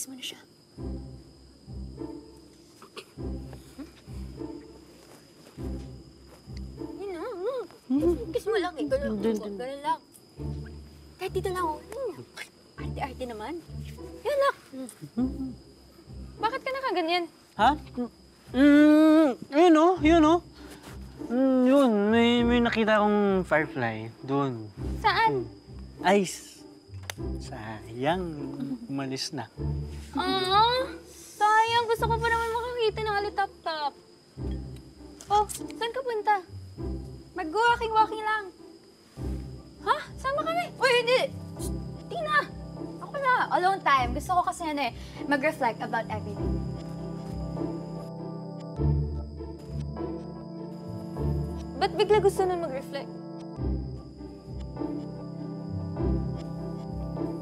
Kiss mo na siya. Yun na. Kiss mo lang eh. Ganun lang. Kahit dito lang oh. Arte-arte naman. Yan lang. Bakit ka nakaganyan? Ha? Yun o, yun o. Yun, may nakita akong firefly doon. Saan? Ice. Sayang, umalis na. Sayang. Gusto ko pa naman makakita ng alitap-tap. Oh, saan ka punta? Mag-walking-walking lang. Ha? Sama kami? Uy, hindi! Di na! Ako na. Alone time. Gusto ko kasi mag-reflect about everything. Ba't bigla gusto nun mag-reflect?